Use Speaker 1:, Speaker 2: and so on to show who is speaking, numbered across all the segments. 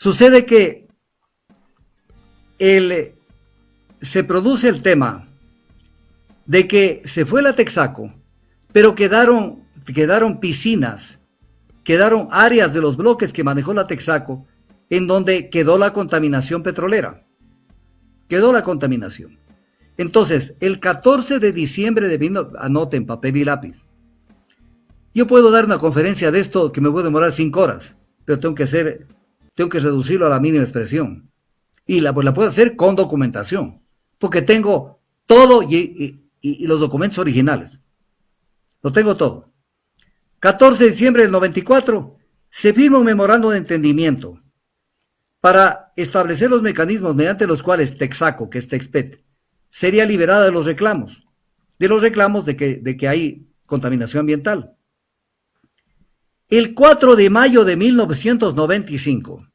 Speaker 1: Sucede que se produce el tema de que se fue la Texaco, pero quedaron piscinas, quedaron áreas de los bloques que manejó la Texaco, en donde quedó la contaminación petrolera. Quedó la contaminación. Entonces, el 14 de diciembre anoten papel y lápiz. Yo puedo dar una conferencia de esto que me puede demorar 5 horas, pero tengo que reducirlo a la mínima expresión. Y la puedo hacer con documentación, porque tengo todo y los documentos originales. Lo tengo todo. 14 de diciembre del 94, se firma un memorándum de entendimiento para establecer los mecanismos mediante los cuales Texaco, que es Texpet, sería liberada de los reclamos de que hay contaminación ambiental. El 4 de mayo de 1995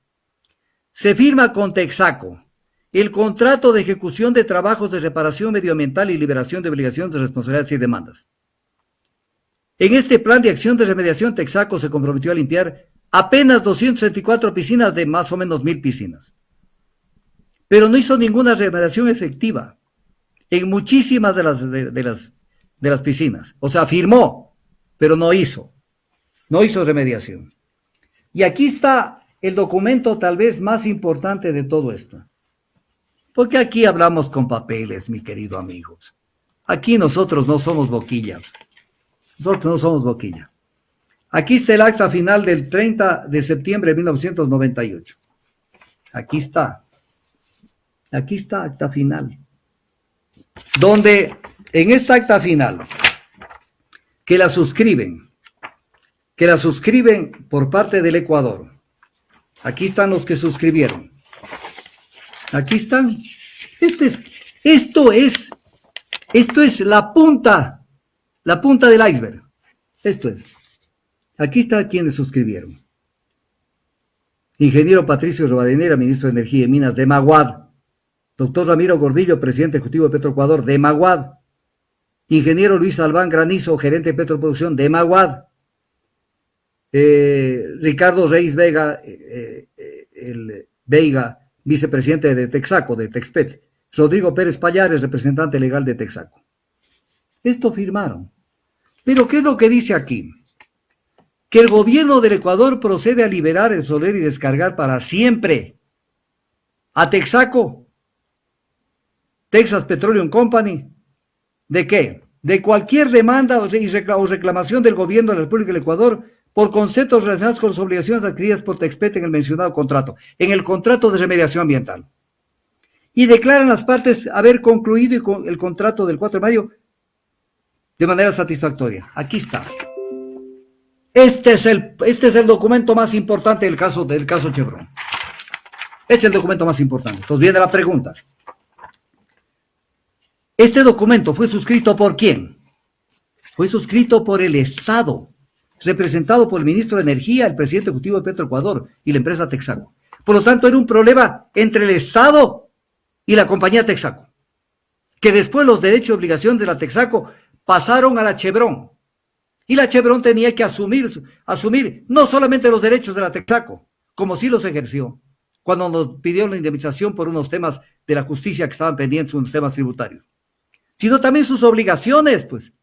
Speaker 1: se firma con Texaco el contrato de ejecución de trabajos de reparación medioambiental y liberación de obligaciones, de responsabilidades y demandas. En este plan de acción de remediación, Texaco se comprometió a limpiar apenas 264 piscinas de más o menos 1000 piscinas. Pero no hizo ninguna remediación efectiva en muchísimas de las piscinas. O sea, firmó, pero no hizo remediación. Y aquí está el documento tal vez más importante de todo esto. Porque aquí hablamos con papeles, mi querido amigos. Aquí nosotros no somos boquilla. Nosotros no somos boquilla. Aquí está el acta final del 30 de septiembre de 1998. Aquí está. Aquí está acta final. Donde en esta acta final, que la suscriben por parte del Ecuador. Aquí están los que suscribieron. Aquí están. Esto es la punta del iceberg. Esto es. Aquí está quienes suscribieron. Ingeniero Patricio Rivadeneira, ministro de Energía y Minas de Maguad. Doctor Ramiro Gordillo, presidente ejecutivo de Petroecuador de Maguad. Ingeniero Luis Albán Granizo, gerente de Petroproducción de Maguad. Ricardo Reyes Vega, vicepresidente de Texaco, de Texpet. Rodrigo Pérez Pallares, representante legal de Texaco. Esto firmaron. Pero ¿qué es lo que dice aquí? Que el gobierno del Ecuador procede a liberar, exonerar y descargar para siempre a Texaco, Texas Petroleum Company, ¿de qué? De cualquier demanda o reclamación del gobierno de la República del Ecuador por conceptos relacionados con las obligaciones adquiridas por Texpet en el mencionado contrato, en el contrato de remediación ambiental. Y declaran las partes haber concluido el contrato del 4 de mayo de manera satisfactoria. Aquí está. Este es el documento más importante del caso Chevron. Este es el documento más importante. Entonces viene la pregunta. ¿Este documento fue suscrito por quién? Fue suscrito por el Estado, representado por el ministro de Energía, el presidente ejecutivo de Petroecuador y la empresa Texaco. Por lo tanto, era un problema entre el Estado y la compañía Texaco, que después los derechos y obligaciones de la Texaco pasaron a la Chevron. Y la Chevron tenía que asumir no solamente los derechos de la Texaco, como sí los ejerció, cuando nos pidió la indemnización por unos temas de la justicia que estaban pendientes, unos temas tributarios, sino también sus obligaciones, pues,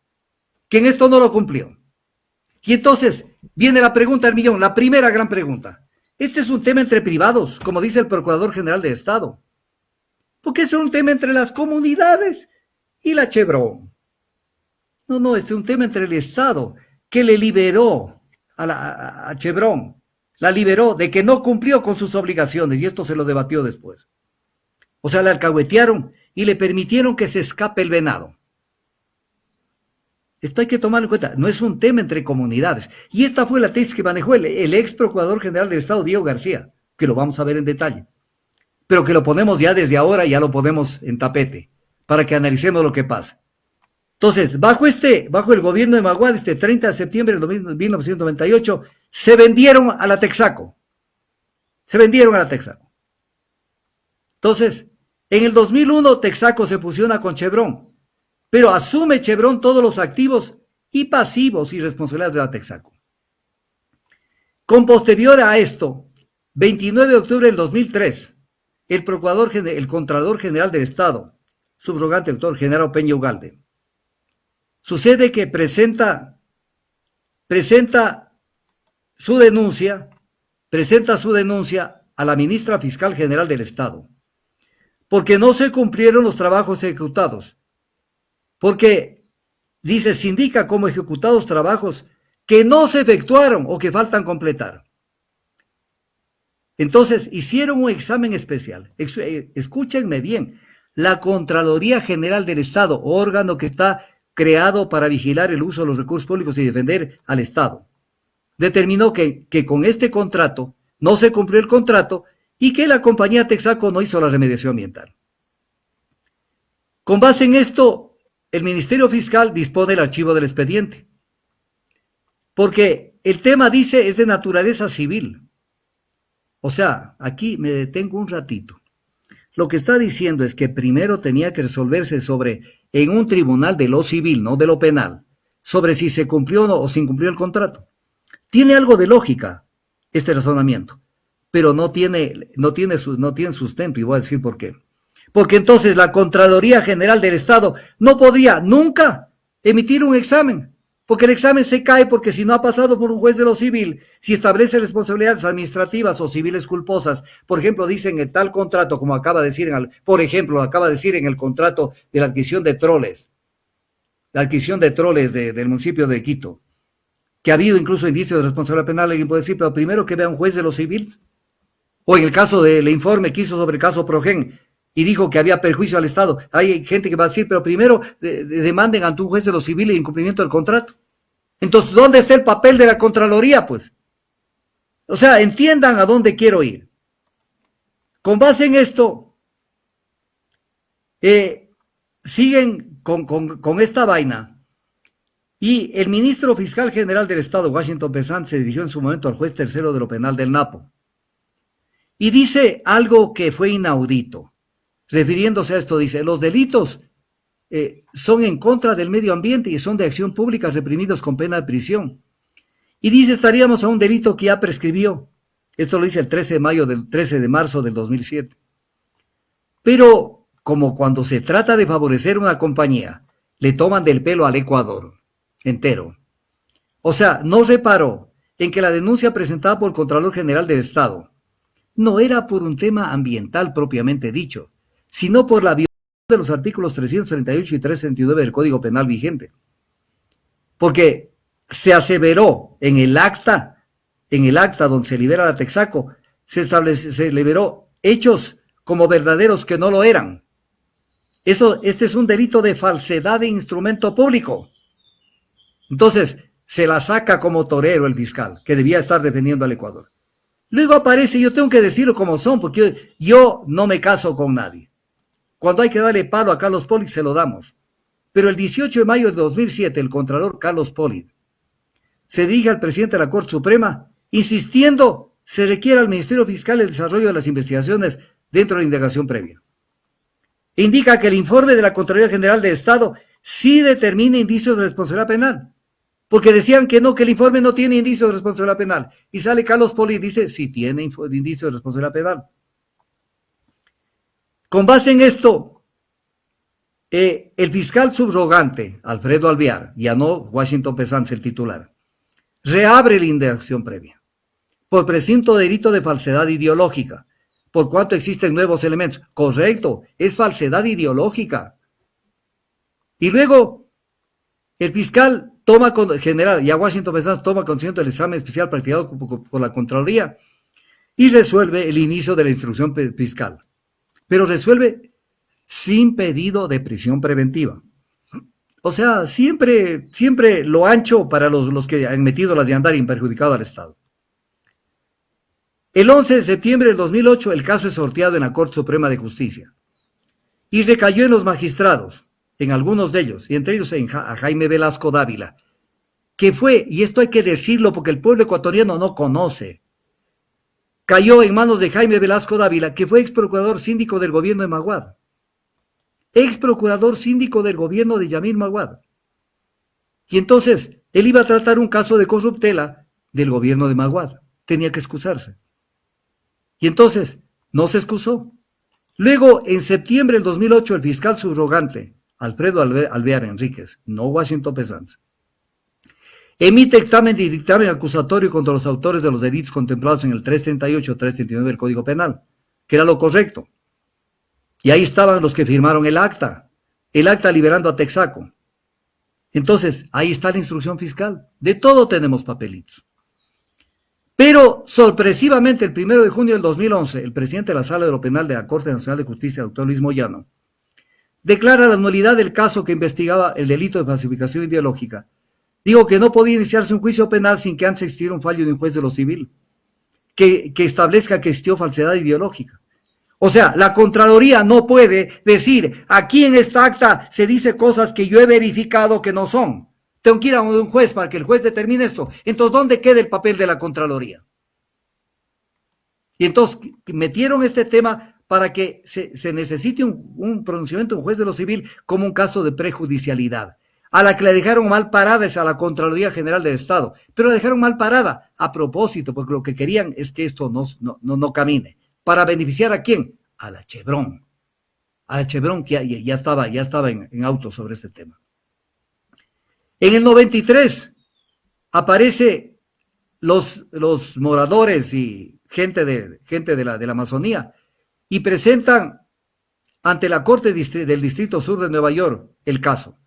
Speaker 1: que en esto no lo cumplió. Y entonces viene la pregunta del millón, la primera gran pregunta. Este es un tema entre privados, como dice el Procurador General de Estado, porque es un tema entre las comunidades y la Chevron. No, este es un tema entre el Estado, que le liberó a Chevron, la liberó de que no cumplió con sus obligaciones, y esto se lo debatió después. O sea, le alcahuetearon y le permitieron que se escape el venado. Esto hay que tomarlo en cuenta, no es un tema entre comunidades. Y esta fue la tesis que manejó el ex Procurador General del Estado, Diego García, que lo vamos a ver en detalle. Pero que lo ponemos ya desde ahora, ya lo ponemos en tapete, para que analicemos lo que pasa. Entonces, bajo el gobierno de Maguad, 30 de septiembre de 1998, se vendieron a la Texaco. Entonces, en el 2001, Texaco se fusiona con Chevron, pero asume Chevron todos los activos y pasivos y responsabilidades de la Texaco. Con posterior a esto, 29 de octubre del 2003, el Contralor General del Estado, subrogante doctor Genaro Peña Ugalde, sucede que presenta su denuncia, a la ministra fiscal general del Estado, porque no se cumplieron los trabajos ejecutados, porque dice, se indica como ejecutados trabajos que no se efectuaron o que faltan completar. Entonces, hicieron un examen especial. Escúchenme bien, la Contraloría General del Estado, órgano que está creado para vigilar el uso de los recursos públicos y defender al Estado, determinó que con este contrato no se cumplió el contrato y que la compañía Texaco no hizo la remediación ambiental. Con base en esto, el Ministerio Fiscal dispone el archivo del expediente, porque el tema dice es de naturaleza civil. O sea, aquí me detengo un ratito. Lo que está diciendo es que primero tenía que resolverse en un tribunal de lo civil, no de lo penal, sobre si se cumplió o se incumplió el contrato. Tiene algo de lógica este razonamiento, pero no tiene sustento, y voy a decir por qué. Porque entonces la Contraloría General del Estado no podría nunca emitir un examen, porque el examen se cae porque si no ha pasado por un juez de lo civil, si establece responsabilidades administrativas o civiles culposas, por ejemplo, dicen en tal contrato, como acaba de decir, acaba de decir en el contrato de la adquisición de troles, del municipio de Quito, que ha habido incluso indicios de responsabilidad penal, alguien puede decir, pero primero que vea un juez de lo civil. O en el caso del informe que hizo sobre el caso Progen y dijo que había perjuicio al Estado, hay gente que va a decir, pero primero demanden ante un juez de lo civil el incumplimiento del contrato. Entonces, ¿dónde está el papel de la Contraloría, pues? O sea, entiendan a dónde quiero ir. Con base en esto, siguen con esta vaina. Y el ministro fiscal general del Estado, Washington Pesant, se dirigió en su momento al juez tercero de lo penal del Napo. Y dice algo que fue inaudito. Refiriéndose a esto, dice, los delitos son en contra del medio ambiente y son de acción pública reprimidos con pena de prisión. Y dice, estaríamos a un delito que ya prescribió. Esto lo dice el 13 de marzo del 2007. Pero como cuando se trata de favorecer una compañía, le toman del pelo al Ecuador entero. O sea, no reparó en que la denuncia presentada por el Contralor General del Estado no era por un tema ambiental propiamente dicho, sino por la violación de los artículos 338 y 339 del Código Penal vigente. Porque se aseveró en el acta donde se libera la Texaco, se liberó hechos como verdaderos que no lo eran. Este es un delito de falsedad de instrumento público. Entonces, se la saca como torero el fiscal, que debía estar defendiendo al Ecuador. Luego aparece, yo tengo que decirlo como son, porque yo no me caso con nadie. Cuando hay que darle palo a Carlos Polit, se lo damos. Pero el 18 de mayo de 2007, el Contralor Carlos Polit se dirige al presidente de la Corte Suprema, insistiendo se requiere al Ministerio Fiscal el desarrollo de las investigaciones dentro de la indagación previa. Indica que el informe de la Contraloría General del Estado sí determina indicios de responsabilidad penal, porque decían que no, que el informe no tiene indicios de responsabilidad penal. Y sale Carlos Poli y dice, sí tiene indicios de responsabilidad penal. Con base en esto, el fiscal subrogante, Alfredo Alvear, ya no Washington Pesant, el titular, reabre la indagación previa por presunto delito de falsedad ideológica, por cuanto existen nuevos elementos. Correcto, es falsedad ideológica. Y luego, el fiscal general, ya Washington Pesant toma conocimiento del examen especial practicado por la Contraloría y resuelve el inicio de la instrucción fiscal. Pero resuelve sin pedido de prisión preventiva. O sea, siempre lo ancho para los que han metido las de andar y han perjudicado al Estado. El 11 de septiembre del 2008 el caso es sorteado en la Corte Suprema de Justicia y recayó en los magistrados, en algunos de ellos, y entre ellos a Jaime Velasco Dávila, que fue, y esto hay que decirlo porque el pueblo ecuatoriano no conoce, cayó en manos de Jaime Velasco Dávila, que fue ex procurador síndico del gobierno de Maguad, ex procurador síndico del gobierno de Yamil Maguad. Y entonces, él iba a tratar un caso de corruptela del gobierno de Maguad, tenía que excusarse. Y entonces no se excusó. Luego, en septiembre del 2008, el fiscal subrogante, Alfredo Alvear Enríquez, no Washington Pesanz, emite dictamen acusatorio contra los autores de los delitos contemplados en el 338-339 del Código Penal, que era lo correcto. Y ahí estaban los que firmaron el acta liberando a Texaco. Entonces, ahí está la instrucción fiscal. De todo tenemos papelitos. Pero, sorpresivamente, el 1 de junio del 2011, el presidente de la Sala de lo Penal de la Corte Nacional de Justicia, doctor Luis Moyano, declara la nulidad del caso que investigaba el delito de falsificación ideológica. Digo que no podía iniciarse un juicio penal sin que antes existiera un fallo de un juez de lo civil que establezca que existió falsedad ideológica. O sea, la Contraloría no puede decir, aquí en esta acta se dice cosas que yo he verificado que no son. Tengo que ir a un juez para que el juez determine esto. Entonces, ¿dónde queda el papel de la Contraloría? Y entonces metieron este tema para que se necesite un pronunciamiento de un juez de lo civil como un caso de prejudicialidad. A la que la dejaron mal parada es a la Contraloría General del Estado, pero la dejaron mal parada a propósito, porque lo que querían es que esto no camine. ¿Para beneficiar a quién? A la Chevron. A la Chevron que ya estaba en auto sobre este tema. En el 93 aparece los moradores y gente de la Amazonía y presentan ante la Corte del Distrito Sur de Nueva York el caso.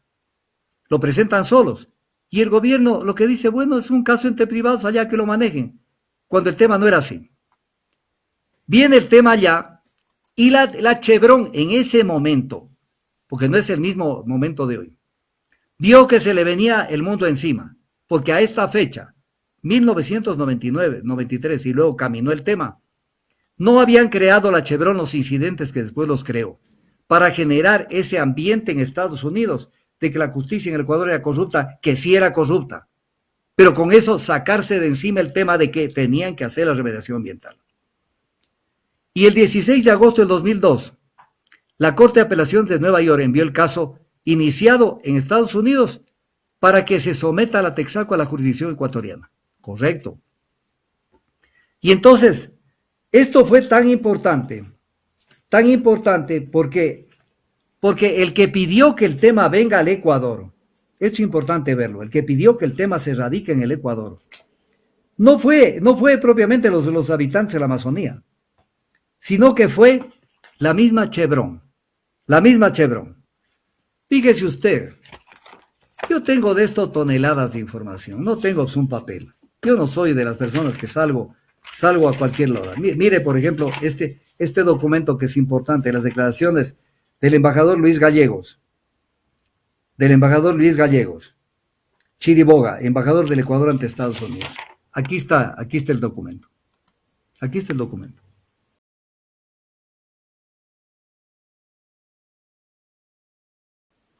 Speaker 1: Lo presentan solos. Y el gobierno lo que dice, bueno, es un caso entre privados, allá que lo manejen, cuando el tema no era así. Viene el tema allá y la Chevron en ese momento, porque no es el mismo momento de hoy, vio que se le venía el mundo encima, porque a esta fecha, 1999, 93, y luego caminó el tema, no habían creado la Chevron los incidentes que después los creó, para generar ese ambiente en Estados Unidos de que la justicia en el Ecuador era corrupta, que sí era corrupta, pero con eso sacarse de encima el tema de que tenían que hacer la remediación ambiental. Y el 16 de agosto del 2002, la Corte de Apelaciones de Nueva York envió el caso iniciado en Estados Unidos para que se someta a la Texaco a la jurisdicción ecuatoriana. Correcto. Y entonces, esto fue tan importante porque el que pidió que el tema venga al Ecuador, es importante verlo, el que pidió que el tema se radique en el Ecuador, no fue propiamente los habitantes de la Amazonía, sino que fue la misma Chevron. Fíjese usted, yo tengo de esto toneladas de información, no tengo un papel. Yo no soy de las personas que salgo a cualquier hora. Mire, por ejemplo, este documento que es importante, las declaraciones del embajador Luis Gallegos, Chiriboga, embajador del Ecuador ante Estados Unidos. Aquí está el documento.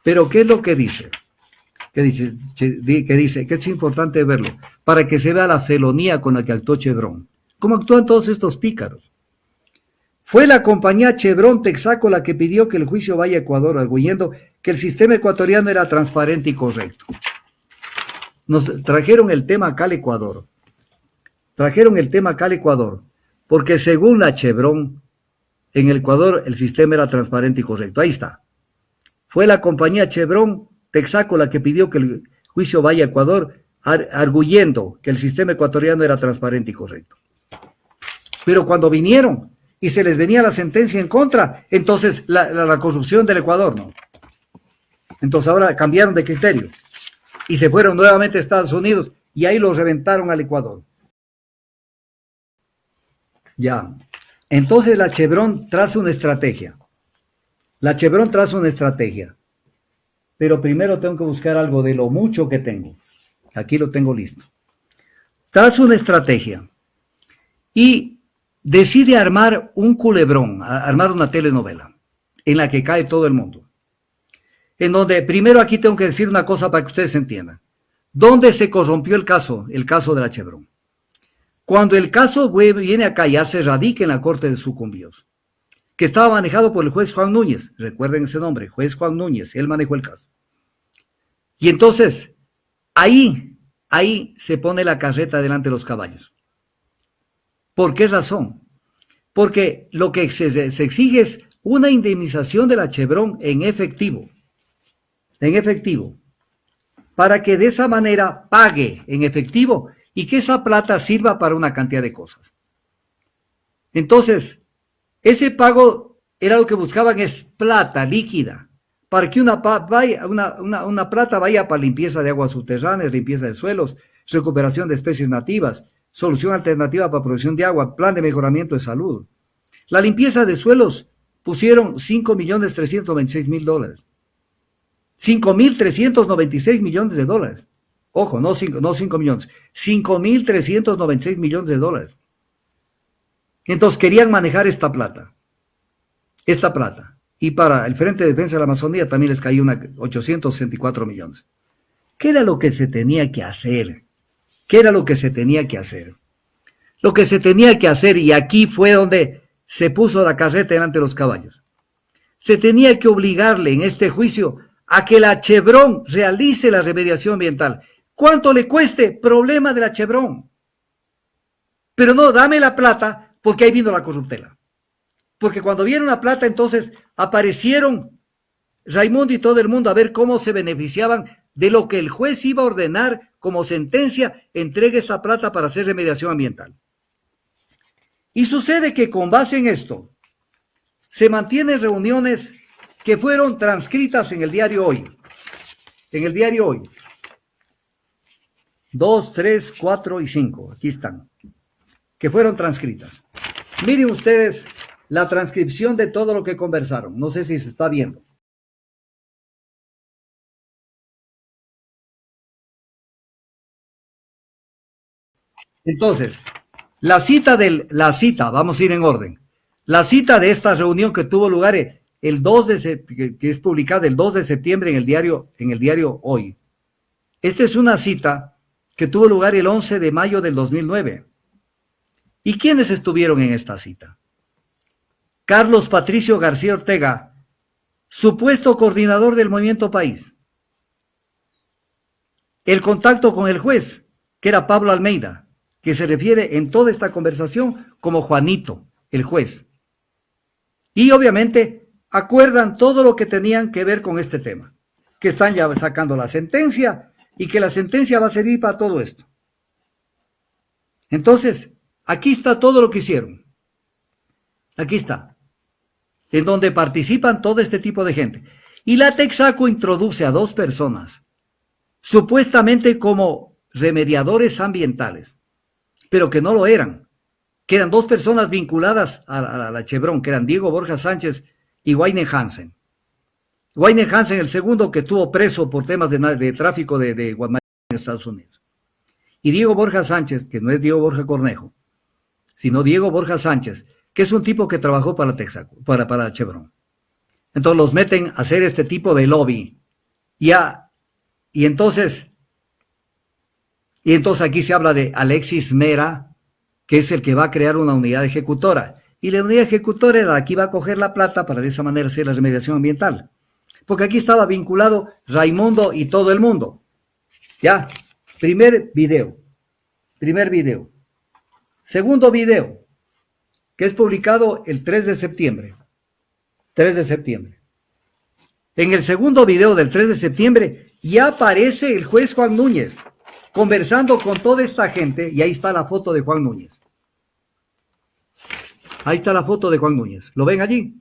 Speaker 1: Pero ¿qué es lo que dice? Que dice que es importante verlo, para que se vea la felonía con la que actuó Chevron. ¿Cómo actúan todos estos pícaros? Fue la compañía Chevron Texaco la que pidió que el juicio vaya a Ecuador, arguyendo que el sistema ecuatoriano era transparente y correcto. Nos trajeron el tema acá al Ecuador. Porque según la Chevron, en el Ecuador el sistema era transparente y correcto. Ahí está. Fue la compañía Chevron Texaco la que pidió que el juicio vaya a Ecuador, arguyendo que el sistema ecuatoriano era transparente y correcto. Pero cuando vinieron y se les venía la sentencia en contra, entonces la corrupción del Ecuador, ¿no? Entonces ahora cambiaron de criterio y se fueron nuevamente a Estados Unidos y ahí los reventaron al Ecuador. Ya. Entonces la Chevron traza una estrategia. Pero primero tengo que buscar algo de lo mucho que tengo. Aquí lo tengo listo. Traza una estrategia y decide armar un culebrón, armar una telenovela en la que cae todo el mundo. En donde, primero aquí tengo que decir una cosa para que ustedes entiendan. ¿Dónde se corrompió el caso de la Chevron? Cuando el caso viene acá, ya se radica en la Corte de Sucumbíos, que estaba manejado por el juez Juan Núñez. Recuerden ese nombre, juez Juan Núñez, él manejó el caso. Y entonces, ahí se pone la carreta delante de los caballos. ¿Por qué razón? porque lo que se exige es una indemnización de la Chevron en efectivo, para que de esa manera pague en efectivo y que esa plata sirva para una cantidad de cosas. Entonces, ese pago era lo que buscaban, es plata líquida, para que una plata vaya para limpieza de aguas subterráneas, limpieza de suelos, recuperación de especies nativas, solución alternativa para producción de agua, plan de mejoramiento de salud. La limpieza de suelos pusieron $5.396.000. $5.396 millones. Ojo, no 5 millones, $5.396 millones. Entonces querían manejar esta plata. Y para el Frente de Defensa de la Amazonía también les cayó 864 millones. ¿Qué era lo que se tenía que hacer? ¿Qué era lo que se tenía que hacer? Lo que se tenía que hacer, y aquí fue donde se puso la carreta delante de los caballos, se tenía que obligarle en este juicio a que la Chevron realice la remediación ambiental. ¿Cuánto le cueste? Problema de la Chevron. Pero no, dame la plata, porque ahí vino la corruptela. Porque cuando vieron la plata, entonces aparecieron Raimundo y todo el mundo a ver cómo se beneficiaban de lo que el juez iba a ordenar como sentencia: entregue esta plata para hacer remediación ambiental. Y sucede que con base en esto, se mantienen reuniones que fueron transcritas en el diario Hoy. En el diario Hoy. 2, 3, 4 y 5. Aquí están. Que fueron transcritas. Miren ustedes la transcripción de todo lo que conversaron. No sé si se está viendo. Entonces, vamos a ir en orden. La cita de esta reunión que tuvo lugar el 2 que es publicada el 2 de septiembre en el diario Hoy. Esta es una cita que tuvo lugar el 11 de mayo del 2009. ¿Y quiénes estuvieron en esta cita? Carlos Patricio García Ortega, supuesto coordinador del Movimiento País. El contacto con el juez, que era Pablo Almeida, que se refiere en toda esta conversación como Juanito, el juez. Y obviamente acuerdan todo lo que tenían que ver con este tema, que están ya sacando la sentencia y que la sentencia va a servir para todo esto. Entonces, aquí está todo lo que hicieron. Aquí está. En donde participan todo este tipo de gente. Y la Texaco introduce a 2 personas, supuestamente como remediadores ambientales, pero que no lo eran, que eran 2 personas vinculadas a la Chevron, que eran Diego Borja Sánchez y Wayne Hansen. Wayne Hansen, el segundo que estuvo preso por temas de tráfico de Guatemala en Estados Unidos. Y Diego Borja Sánchez, que no es Diego Borja Cornejo, sino Diego Borja Sánchez, que es un tipo que trabajó para Texaco, para Chevron. Entonces los meten a hacer este tipo de lobby. Y entonces aquí se habla de Alexis Mera, que es el que va a crear una unidad ejecutora. Y la unidad ejecutora era la que iba a coger la plata para de esa manera hacer la remediación ambiental. Porque aquí estaba vinculado Raimundo y todo el mundo. Ya, primer video. Segundo video, que es publicado el 3 de septiembre. En el segundo video del 3 de septiembre ya aparece el juez Juan Núñez conversando con toda esta gente, y ahí está la foto de Juan Núñez. ¿Lo ven allí?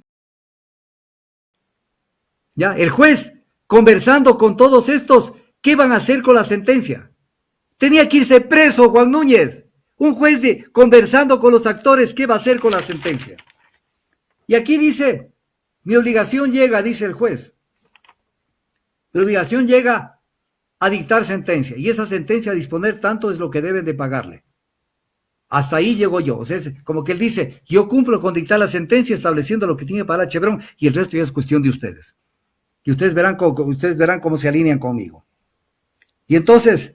Speaker 1: Ya, el juez conversando con todos estos, ¿qué van a hacer con la sentencia? Tenía que irse preso Juan Núñez. Un juez conversando con los actores, ¿qué va a hacer con la sentencia? Y aquí dice, mi obligación llega, dice el juez. Mi obligación llega a dictar sentencia, y esa sentencia a disponer tanto es lo que deben de pagarle. Hasta ahí llego yo. O sea, es como que él dice, yo cumplo con dictar la sentencia estableciendo lo que tiene para la Chevron, y el resto ya es cuestión de ustedes. Y ustedes verán cómo se alinean conmigo. Y entonces,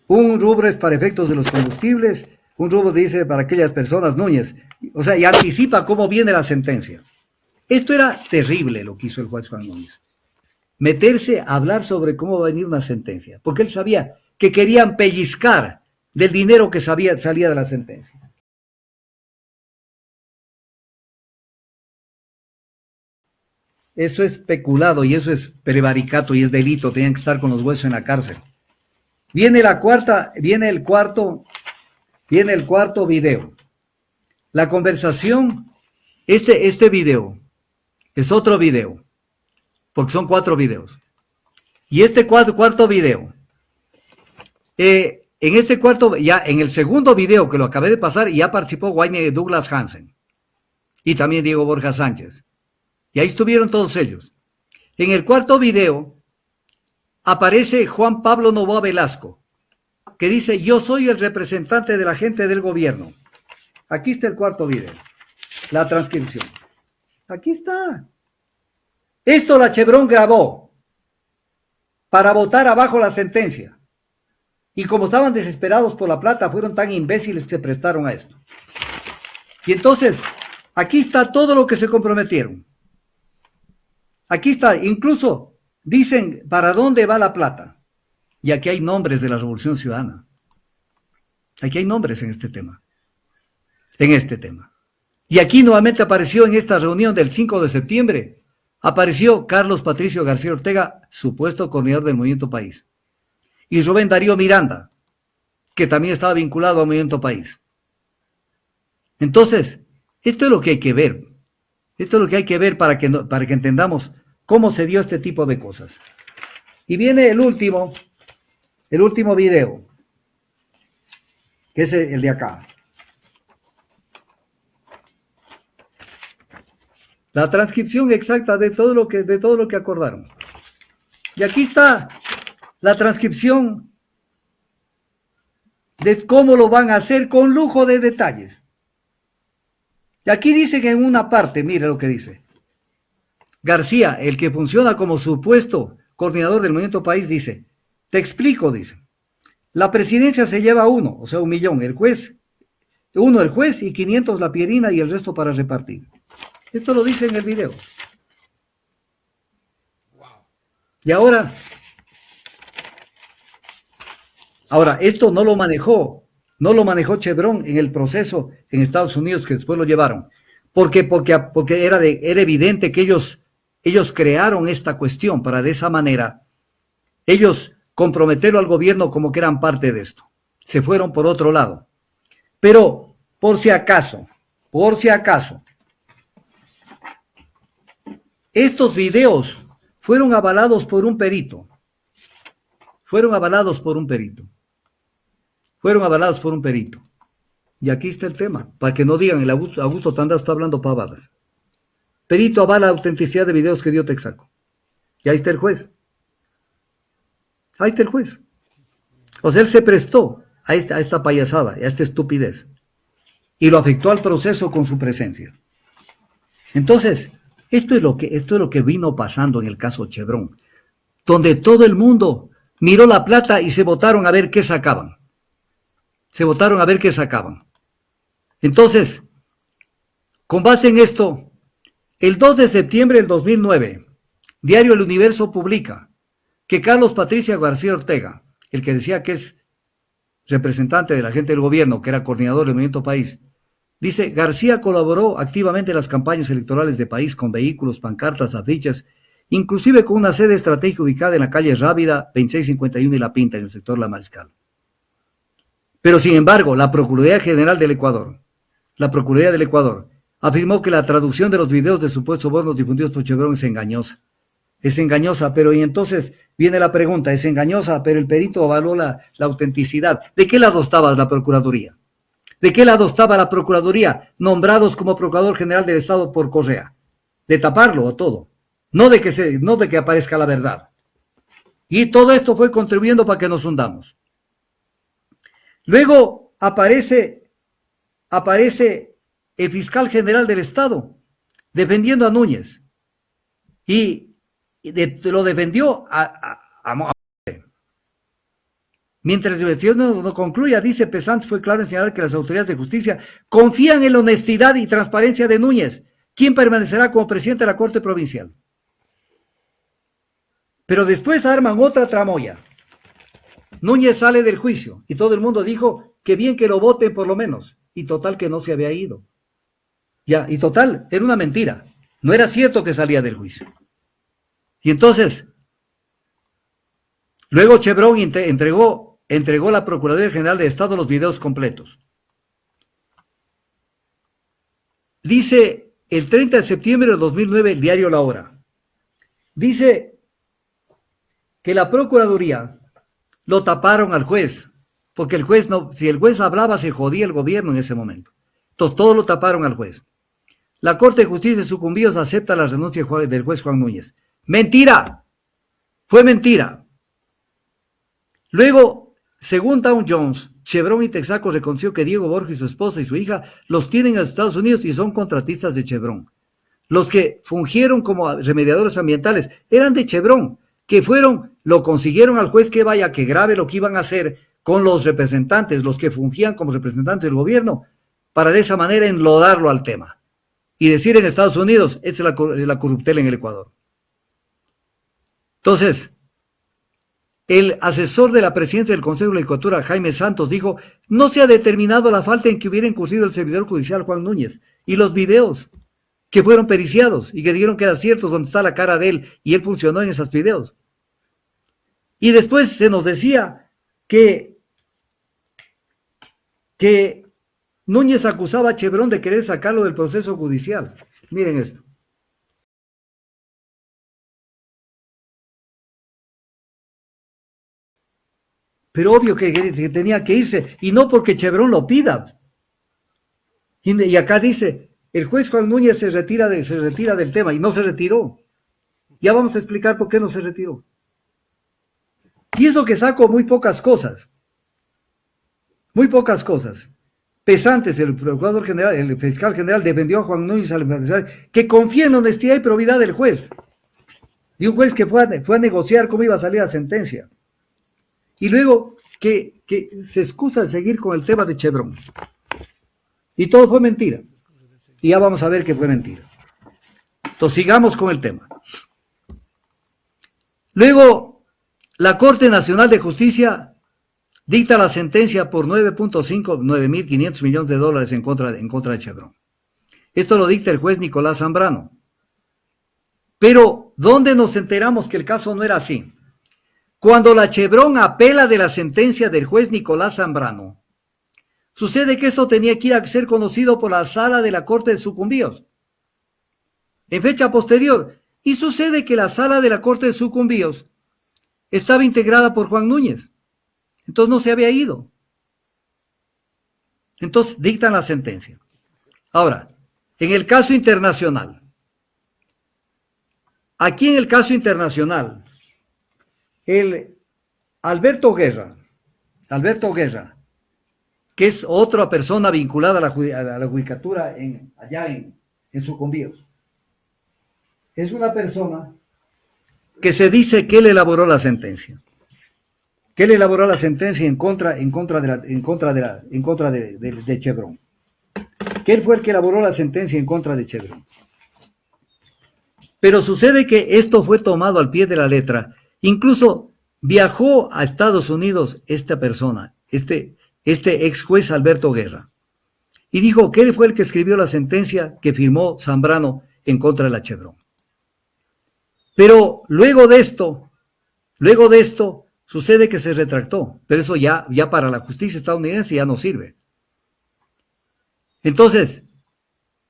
Speaker 1: un rubro es para efectos de los combustibles, un rubro dice para aquellas personas, Núñez. O sea, y anticipa cómo viene la sentencia. Esto era terrible lo que hizo el juez Juan Núñez. Meterse a hablar sobre cómo va a venir una sentencia, porque él sabía que querían pellizcar del dinero que salía de la sentencia. Eso es peculado y eso es prevaricato y es delito, tenían que estar con los huesos en la cárcel. Viene el cuarto video. La conversación, este video es otro video, porque son 4 videos. Y este cuarto video, en el segundo video que lo acabé de pasar, ya participó Wayne Douglas Hansen y también Diego Borja Sánchez. Y ahí estuvieron todos ellos. En el cuarto video aparece Juan Pablo Novoa Velasco, que dice: yo soy el representante de la gente del gobierno. Aquí está el cuarto video, la transcripción. Aquí está. Esto la Chevron grabó para votar abajo la sentencia. Y como estaban desesperados por la plata, fueron tan imbéciles que se prestaron a esto. Y entonces, aquí está todo lo que se comprometieron. Aquí está, incluso dicen para dónde va la plata. Y aquí hay nombres de la Revolución Ciudadana. Aquí hay nombres en este tema. Y aquí nuevamente apareció en esta reunión del 5 de septiembre, apareció Carlos Patricio García Ortega, supuesto coordinador del Movimiento País. Y Rubén Darío Miranda, que también estaba vinculado al Movimiento País. Entonces, esto es lo que hay que ver. Esto es lo que hay que ver para que entendamos cómo se dio este tipo de cosas. Y viene el último video, que es el de acá. La transcripción exacta de todo lo que acordaron. Y aquí está la transcripción de cómo lo van a hacer con lujo de detalles. Y aquí dicen en una parte, mire lo que dice. García, el que funciona como supuesto coordinador del Movimiento País, dice: te explico, dice. La presidencia se lleva 1, o sea, 1 millón. El juez y 500 la Pierina y el resto para repartir. Esto lo dice en el video. Y ahora, esto no lo manejó Chevron en el proceso en Estados Unidos, que después lo llevaron. Porque era evidente que ellos crearon esta cuestión para de esa manera ellos comprometerlo al gobierno como que eran parte de esto. Se fueron por otro lado. Pero, por si acaso, estos videos fueron avalados por un perito. Y aquí está el tema, para que no digan: el Augusto Tanda está hablando pavadas. Perito avala la autenticidad de videos que dio Texaco. Y ahí está el juez. O sea, él se prestó a esta payasada, a esta estupidez. Y lo afectó al proceso con su presencia. Entonces, esto es lo que vino pasando en el caso Chevron, donde todo el mundo miró la plata y se votaron a ver qué sacaban. Entonces, con base en esto, el 2 de septiembre del 2009, Diario El Universo publica que Carlos Patricio García Ortega, el que decía que es representante de la gente del gobierno, que era coordinador del Movimiento País, dice: García colaboró activamente en las campañas electorales de País con vehículos, pancartas, afiches, inclusive con una sede estratégica ubicada en la calle Rábida, 2651 y La Pinta, en el sector La Mariscal. Pero sin embargo, la Procuraduría General del Ecuador, afirmó que la traducción de los videos de supuestos sobornos difundidos por Chevron es engañosa. Pero y entonces viene la pregunta: es engañosa, pero el perito avaló la autenticidad. ¿De qué lado estaba la Procuraduría? Nombrados como Procurador General del Estado por Correa. De taparlo o todo. No de que aparezca la verdad. Y todo esto fue contribuyendo para que nos hundamos. Luego aparece el fiscal general del Estado defendiendo a Núñez. Y lo defendió a mientras la investigación no concluya, dice Pesant, fue claro en señalar que las autoridades de justicia confían en la honestidad y transparencia de Núñez, quien permanecerá como presidente de la Corte Provincial. Pero después arman otra tramoya. Núñez sale del juicio y todo el mundo dijo que bien que lo voten por lo menos. Y total que no se había ido. Ya, y total, era una mentira. No era cierto que salía del juicio. Y entonces, luego Chevron entregó a la Procuraduría General de Estado los videos completos. Dice el 30 de septiembre de 2009 el diario La Hora. Dice que la Procuraduría lo taparon al juez, porque el juez no, si el juez hablaba se jodía el gobierno en ese momento. Entonces todo lo taparon al juez. La Corte de Justicia de Sucumbíos acepta la renuncia del juez Juan Núñez. ¡Mentira! Fue mentira. Luego, según Dow Jones, Chevron y Texaco reconoció que Diego Borges, su esposa y su hija los tienen en Estados Unidos y son contratistas de Chevron. Los que fungieron como remediadores ambientales eran de Chevron, que lo consiguieron al juez que vaya, que grabe lo que iban a hacer con los representantes, los que fungían como representantes del gobierno, para de esa manera enlodarlo al tema. Y decir en Estados Unidos, esta es la corruptela en el Ecuador. Entonces, el asesor de la presidencia del Consejo de la Judicatura, Jaime Santos, dijo, no se ha determinado la falta en que hubiera incurrido el servidor judicial Juan Núñez. Y los videos que fueron periciados y que dijeron que eran ciertos, donde está la cara de él, y él funcionó en esos videos. Y después se nos decía que Núñez acusaba a Chevron de querer sacarlo del proceso judicial. Miren esto. Pero obvio que tenía que irse, y no porque Chevron lo pida. Y acá dice, el juez Juan Núñez se retira del tema, y no se retiró. Ya vamos a explicar por qué no se retiró. Y eso que saco muy pocas cosas. Muy pocas cosas. Pesantes, el procurador general, el fiscal general defendió a Juan Núñez que confía en la honestidad y probidad del juez. Y un juez que fue a negociar cómo iba a salir la sentencia. Y luego que se excusa de seguir con el tema de Chevron. Y todo fue mentira. Y ya vamos a ver que fue mentira. Entonces sigamos con el tema. Luego, la Corte Nacional de Justicia dicta la sentencia por 9.5 millones de dólares en contra de Chevron. Esto lo dicta el juez Nicolás Zambrano. Pero, ¿dónde nos enteramos que el caso no era así? Cuando la Chevron apela de la sentencia del juez Nicolás Zambrano, sucede que esto tenía que ir a ser conocido por la sala de la Corte de Sucumbíos en fecha posterior. Y sucede que la sala de la Corte de Sucumbíos estaba integrada por Juan Núñez. Entonces no se había ido. Entonces dictan la sentencia. Ahora, en el caso internacional, aquí en el caso internacional, el Alberto Guerra, que es otra persona vinculada a la judicatura allá en Sucumbíos, es una persona que se dice que él elaboró la sentencia. Que él elaboró la sentencia en contra de Chevron. Que él fue el que elaboró la sentencia en contra de Chevron. Pero sucede que esto fue tomado al pie de la letra. Incluso viajó a Estados Unidos esta persona, este ex juez Alberto Guerra, y dijo que él fue el que escribió la sentencia que firmó Zambrano en contra de la Chevron. Pero luego de esto, sucede que se retractó, pero eso ya para la justicia estadounidense ya no sirve. Entonces,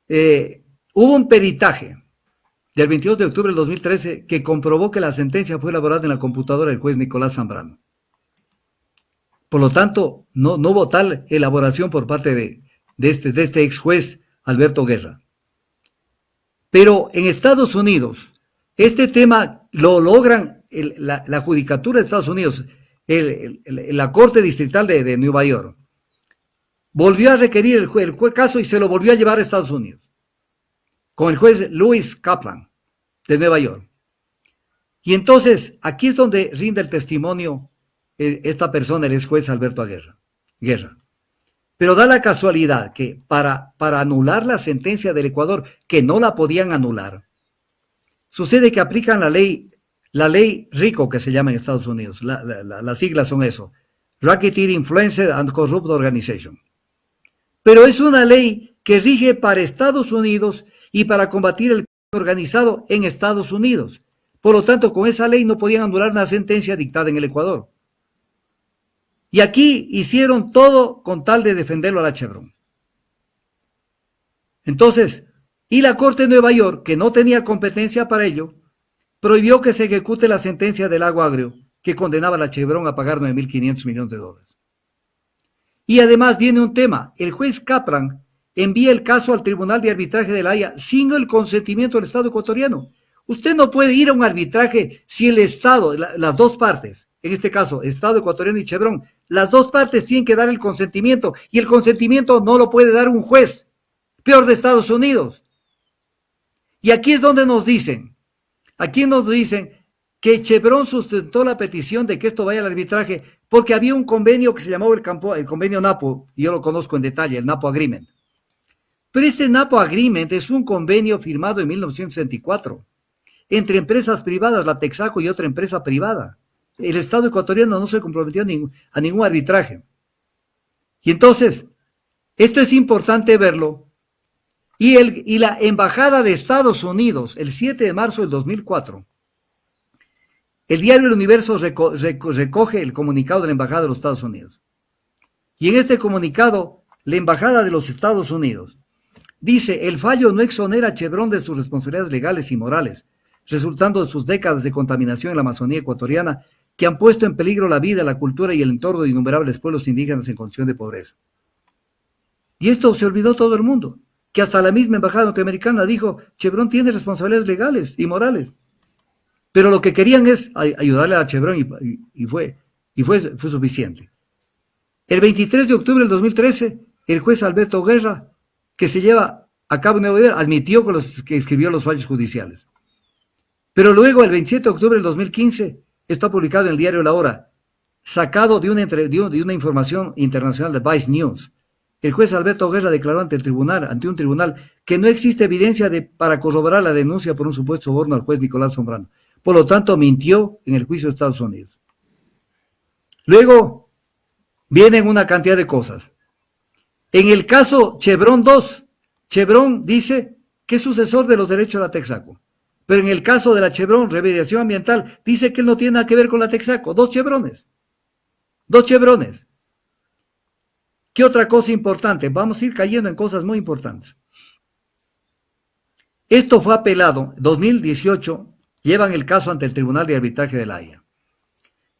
Speaker 1: hubo un peritaje del 22 de octubre del 2013 que comprobó que la sentencia fue elaborada en la computadora del juez Nicolás Zambrano. Por lo tanto, no hubo tal elaboración por parte de este ex juez Alberto Guerra. Pero en Estados Unidos, este tema lo logran la Judicatura de Estados Unidos, la Corte Distrital de Nueva York. Volvió a requerir el caso y se lo volvió a llevar a Estados Unidos, con el juez Lewis Kaplan de Nueva York. Y entonces, aquí es donde rinde el testimonio esta persona, el ex juez Alberto Guerra. Pero da la casualidad que para anular la sentencia del Ecuador, que no la podían anular, sucede que aplican la ley la ley RICO, que se llama en Estados Unidos. Las siglas son eso. Racketeer Influencer and Corrupt Organization. Pero es una ley que rige para Estados Unidos y para combatir el crimen organizado en Estados Unidos. Por lo tanto, con esa ley no podían anular una sentencia dictada en el Ecuador. Y aquí hicieron todo con tal de defenderlo a la Chevron. Entonces, y la Corte de Nueva York, que no tenía competencia para ello, prohibió que se ejecute la sentencia del Lago Agrio, que condenaba a la Chevron a pagar 9.500 millones de dólares. Y además viene un tema, el juez Kaplan envía el caso al Tribunal de Arbitraje de La Haya sin el consentimiento del Estado ecuatoriano. Usted no puede ir a un arbitraje si el Estado, las dos partes, en este caso, Estado ecuatoriano y Chevron, las dos partes tienen que dar el consentimiento, y el consentimiento no lo puede dar un juez, peor de Estados Unidos. Y aquí es donde nos dicen que Chevron sustentó la petición de que esto vaya al arbitraje porque había un convenio que se llamaba el convenio NAPO, y yo lo conozco en detalle, el NAPO Agreement. Pero este NAPO Agreement es un convenio firmado en 1964 entre empresas privadas, la Texaco y otra empresa privada. El Estado ecuatoriano no se comprometió a ningún arbitraje. Y entonces, esto es importante verlo. Y la Embajada de Estados Unidos, el 7 de marzo del 2004, el diario El Universo recoge el comunicado de la Embajada de los Estados Unidos. Y en este comunicado, la Embajada de los Estados Unidos dice: el fallo no exonera a Chevron de sus responsabilidades legales y morales, resultando de sus décadas de contaminación en la Amazonía ecuatoriana, que han puesto en peligro la vida, la cultura y el entorno de innumerables pueblos indígenas en condición de pobreza. Y esto se olvidó todo el mundo, que hasta la misma embajada norteamericana dijo: Chevron tiene responsabilidades legales y morales. Pero lo que querían es ayudarle a Chevron y fue suficiente. El 23 de octubre del 2013, el juez Alberto Guerra, que se lleva a cabo en Nueva York, admitió que escribió los fallos judiciales. Pero luego, el 27 de octubre del 2015, está publicado en el diario La Hora, sacado de una información internacional de Vice News. El juez Alberto Guerra declaró ante un tribunal, que no existe evidencia para corroborar la denuncia por un supuesto soborno al juez Nicolás Sombrano. Por lo tanto, mintió en el juicio de Estados Unidos. Luego, vienen una cantidad de cosas. En el caso Chevron 2, Chevron dice que es sucesor de los derechos de la Texaco. Pero en el caso de la Chevron, remediación ambiental, dice que él no tiene nada que ver con la Texaco. Dos Chevrones. ¿Qué otra cosa importante? Vamos a ir cayendo en cosas muy importantes. Esto fue apelado, 2018, llevan el caso ante el Tribunal de Arbitraje de La Haya.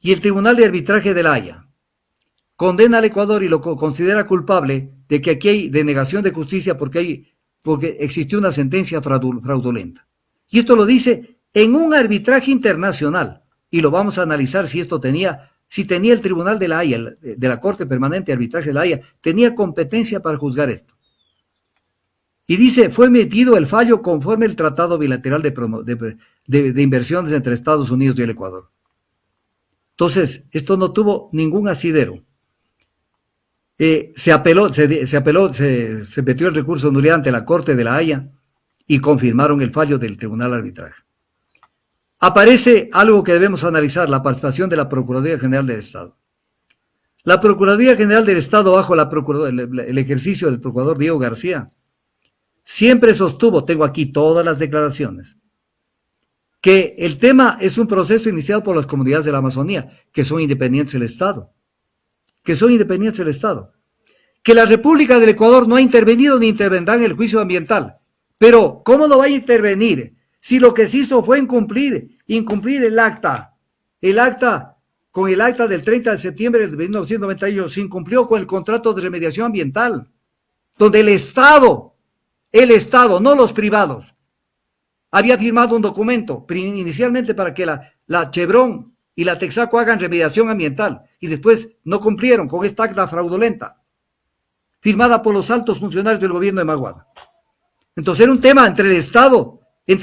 Speaker 1: Y el Tribunal de Arbitraje de La Haya condena al Ecuador y lo considera culpable de que aquí hay denegación de justicia porque existió una sentencia fraudulenta. Y esto lo dice en un arbitraje internacional. Y lo vamos a analizar si tenía el Tribunal de La Haya, de la Corte Permanente de Arbitraje de La Haya, tenía competencia para juzgar esto. Y dice: fue emitido el fallo conforme el Tratado Bilateral de Inversiones entre Estados Unidos y el Ecuador. Entonces, esto no tuvo ningún asidero. Se metió el recurso de nulidad ante la Corte de La Haya y confirmaron el fallo del Tribunal de Arbitraje. Aparece algo que debemos analizar: la participación de la Procuraduría General del Estado. La Procuraduría General del Estado, bajo el ejercicio del procurador Diego García, siempre sostuvo, tengo aquí todas las declaraciones, que el tema es un proceso iniciado por las comunidades de la Amazonía, que son independientes del Estado. Que la República del Ecuador no ha intervenido ni intervendrá en el juicio ambiental. Pero, ¿cómo no va a intervenir si lo que se hizo fue incumplir el acta? Con el acta del 30 de septiembre de 1998, se incumplió con el contrato de remediación ambiental, donde el Estado, no los privados, había firmado un documento inicialmente para que la Chevron y la Texaco hagan remediación ambiental, y después no cumplieron con esta acta fraudulenta, firmada por los altos funcionarios del gobierno de Maguada. Entonces era un tema entre el Estado y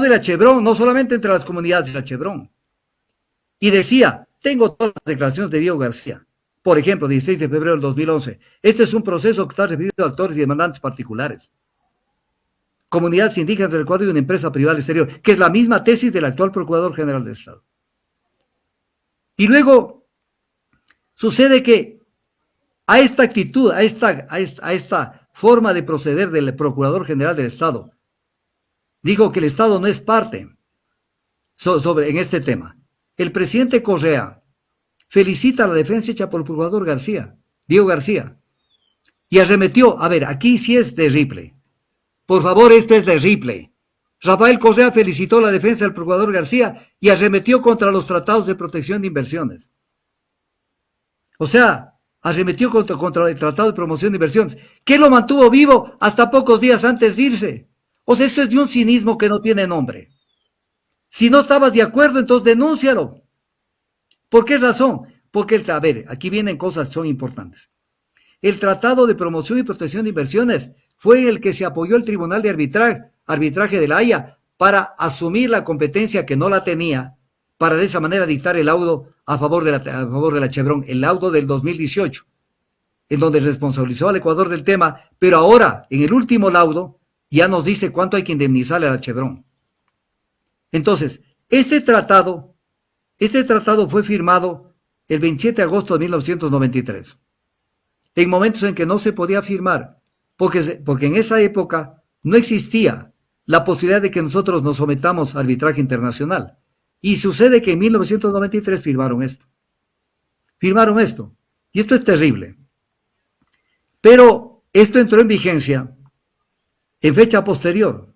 Speaker 1: la Chevron, no solamente entre las comunidades de la Chevron. Y decía, tengo todas las declaraciones de Diego García. Por ejemplo, 16 de febrero del 2011, este es un proceso que está referido a actores y demandantes particulares. comunidades indígenas del Ecuador y una empresa privada del exterior, que es la misma tesis del actual Procurador General del Estado. Y luego sucede que a esta actitud, a esta forma de proceder del Procurador General del Estado, dijo que el Estado no es parte en este tema. El presidente Correa felicita la defensa hecha por el Procurador Diego García, y arremetió, a ver, aquí sí es de Ripley. Por favor, esto es de Ripley. Rafael Correa felicitó la defensa del Procurador García y arremetió contra los tratados de protección de inversiones. O sea, arremetió contra el Tratado de Promoción de Inversiones, que lo mantuvo vivo hasta pocos días antes de irse. O sea, esto es de un cinismo que no tiene nombre. Si no estabas de acuerdo, entonces denúncialo. ¿Por qué razón? Porque, a ver, aquí vienen cosas que son importantes. El Tratado de Promoción y Protección de Inversiones fue en el que se apoyó el Tribunal de Arbitraje de la Haya para asumir la competencia que no la tenía, para de esa manera dictar el laudo a favor de la Chevron, el laudo del 2018, en donde responsabilizó al Ecuador del tema, pero ahora, en el último laudo, ya nos dice cuánto hay que indemnizarle a la Chevron. Entonces, este tratado fue firmado el 27 de agosto de 1993, en momentos en que no se podía firmar, porque en esa época no existía la posibilidad de que nosotros nos sometamos a arbitraje internacional. Y sucede que en 1993 firmaron esto. Y esto es terrible. Pero esto entró en vigencia en fecha posterior.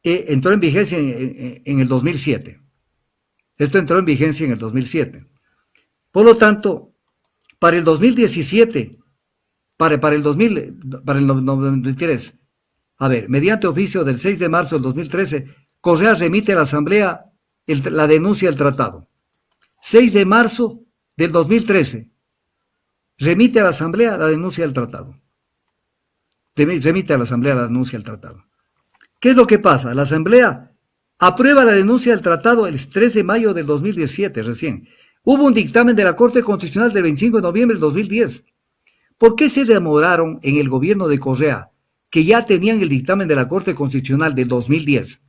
Speaker 1: Entró en vigencia en el 2007. Esto entró en vigencia en el 2007. Por lo tanto, para el 2017, para el 2023, a ver, mediante oficio del 6 de marzo del 2013, Correa remite a la Asamblea la denuncia del tratado. 6 de marzo del 2013, remite a la Asamblea la denuncia del tratado. Remite a la Asamblea la denuncia del tratado. ¿Qué es lo que pasa? La Asamblea aprueba la denuncia del tratado el 3 de mayo del 2017, recién. Hubo un dictamen de la Corte Constitucional del 25 de noviembre del 2010. ¿Por qué se demoraron en el gobierno de Correa, que ya tenían el dictamen de la Corte Constitucional del 2010,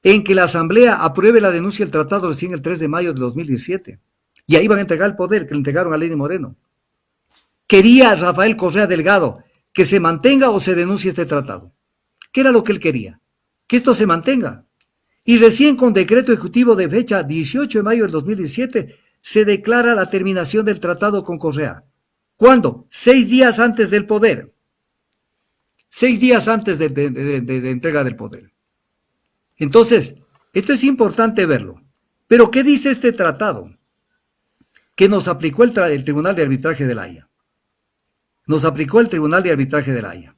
Speaker 1: en que la Asamblea apruebe la denuncia del tratado recién el 3 de mayo del 2017? Y ahí van a entregar el poder que le entregaron a Lenín Moreno. Quería Rafael Correa Delgado que se mantenga o se denuncie este tratado. ¿Qué era lo que él quería? Que esto se mantenga. Y recién con decreto ejecutivo de fecha 18 de mayo del 2017 se declara la terminación del tratado con Correa. ¿Cuándo? 6 días antes del poder. 6 días antes de entrega del poder. Entonces, esto es importante verlo. Pero ¿qué dice este tratado? Que nos aplicó el Tribunal de Arbitraje de la Haya. Nos aplicó el Tribunal de Arbitraje de la Haya.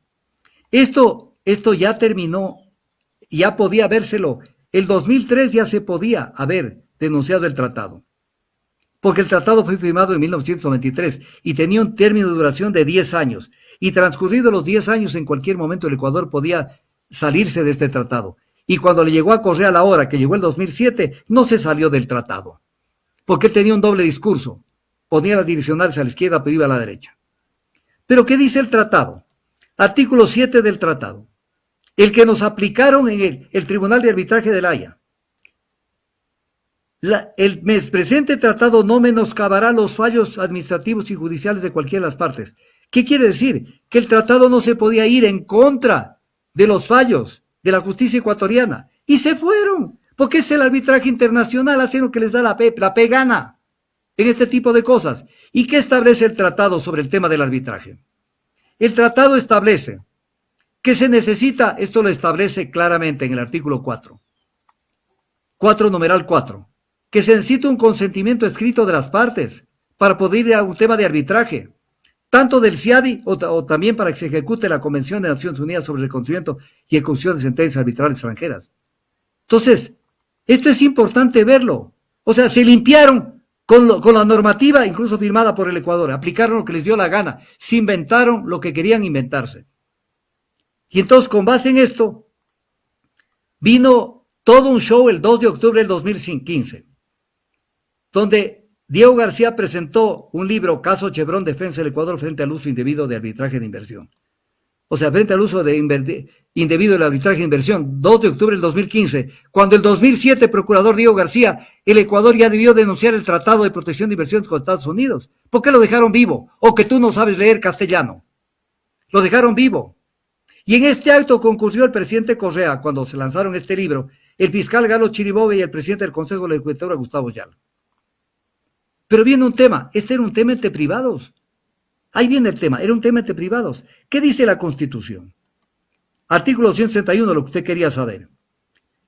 Speaker 1: Esto ya terminó, ya podía vérselo. El 2003 ya se podía haber denunciado el tratado, porque el tratado fue firmado en 1993 y tenía un término de duración de 10 años. Y transcurridos los 10 años, en cualquier momento el Ecuador podía salirse de este tratado. Y cuando le llegó a Correa la hora, que llegó el 2007, no se salió del tratado, porque él tenía un doble discurso. Ponía las direccionales a la izquierda, pero iba a la derecha. Pero ¿qué dice el tratado? Artículo 7 del tratado. El que nos aplicaron en el Tribunal de Arbitraje de la Haya. El presente tratado no menoscabará los fallos administrativos y judiciales de cualquiera de las partes. ¿Qué quiere decir? Que el tratado no se podía ir en contra de los fallos de la justicia ecuatoriana. Y se fueron, porque es el arbitraje internacional, haciendo que les da la gana en este tipo de cosas. ¿Y qué establece el tratado sobre el tema del arbitraje? El tratado establece que se necesita, esto lo establece claramente en el artículo 4, numeral 4, que se necesita un consentimiento escrito de las partes para poder ir a un tema de arbitraje, tanto del CIADI o también para que se ejecute la Convención de Naciones Unidas sobre el reconocimiento y ejecución de sentencias arbitrales extranjeras. Entonces, esto es importante verlo. O sea, se limpiaron con la normativa, incluso firmada por el Ecuador, aplicaron lo que les dio la gana, se inventaron lo que querían inventarse. Y entonces, con base en esto, vino todo un show el 2 de octubre del 2015, donde Diego García presentó un libro, Caso Chevron, Defensa del Ecuador frente al uso indebido de arbitraje de inversión. o sea, frente al uso indebido del arbitraje de inversión, 2 de octubre del 2015, cuando el 2007, procurador Diego García, el Ecuador ya debió denunciar el Tratado de Protección de Inversiones con Estados Unidos. ¿Por qué lo dejaron vivo? O que tú no sabes leer castellano. Lo dejaron vivo. Y en este acto concurrió el presidente Correa, cuando se lanzaron este libro, el fiscal Galo Chiriboga y el presidente del Consejo de la Judicatura, Gustavo Yala. Pero viene un tema, este era un tema entre privados. Ahí viene el tema, era un tema entre privados. ¿Qué dice la Constitución? Artículo 261, lo que usted quería saber.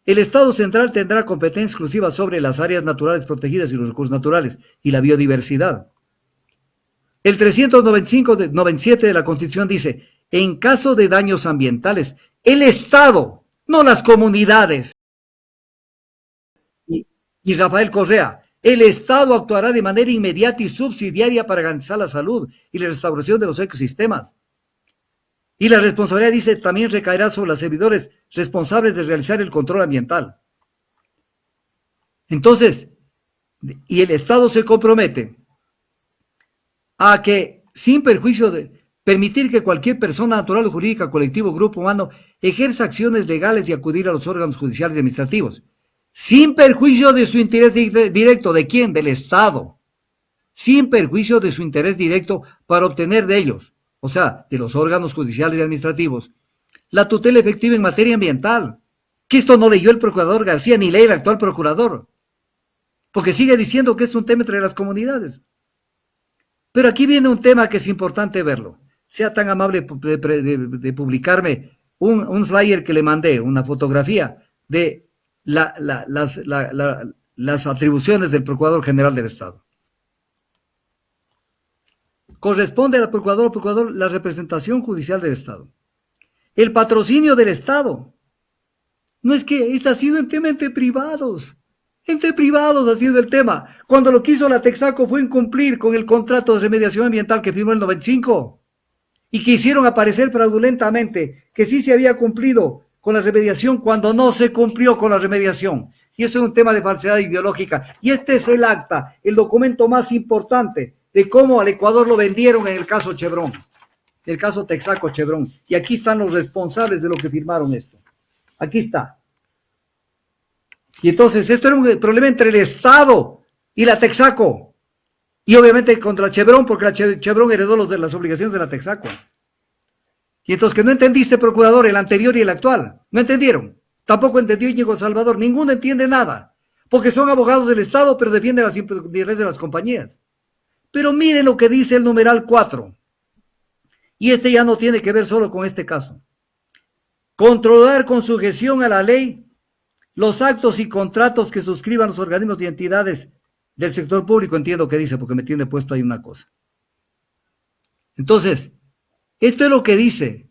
Speaker 1: El Estado central tendrá competencia exclusiva sobre las áreas naturales protegidas y los recursos naturales y la biodiversidad. El 395-97 de la Constitución dice, en caso de daños ambientales, el Estado, no las comunidades. Y Rafael Correa, el Estado actuará de manera inmediata y subsidiaria para garantizar la salud y la restauración de los ecosistemas. Y la responsabilidad, dice, también recaerá sobre los servidores responsables de realizar el control ambiental. Entonces, y el Estado se compromete a que, sin perjuicio de permitir que cualquier persona natural o jurídica, colectivo, grupo humano, ejerza acciones legales y acudir a los órganos judiciales y administrativos, sin perjuicio de su interés directo. ¿De quién? Del Estado. Sin perjuicio de su interés directo para obtener de ellos, o sea, de los órganos judiciales y administrativos, la tutela efectiva en materia ambiental. Que esto no leyó el procurador García ni lee el actual procurador, porque sigue diciendo que es un tema entre las comunidades. Pero aquí viene un tema que es importante verlo. Sea tan amable de publicarme un flyer que le mandé, una fotografía de las atribuciones del Procurador General del Estado. Corresponde al procurador la representación judicial del Estado. El patrocinio del Estado. No es que esto ha sido un tema entre privados. Entre privados ha sido el tema. Cuando lo que hizo la Texaco fue incumplir con el contrato de remediación ambiental que firmó en el 95 y que hicieron aparecer fraudulentamente que sí se había cumplido con la remediación cuando no se cumplió con la remediación. Y eso es un tema de falsedad ideológica. Y este es el acta, el documento más importante de cómo al Ecuador lo vendieron en el caso Chevron, el caso Texaco Chevron. Y aquí están los responsables de lo que firmaron esto. Aquí está. Y entonces esto era un problema entre el Estado y la Texaco. Y obviamente contra Chevron, porque la Chevron heredó las obligaciones de la Texaco. Y entonces que no entendiste, procurador, el anterior y el actual. No entendieron. Tampoco entendió Íñigo Salvador. Ninguno entiende nada. Porque son abogados del Estado, pero defienden las intereses de las compañías. Pero miren lo que dice el numeral 4. Y este ya no tiene que ver solo con este caso. Controlar con sujeción a la ley los actos y contratos que suscriban los organismos y entidades del sector público. Entiendo que dice, porque me tiene puesto ahí una cosa. Entonces, esto es lo que dice.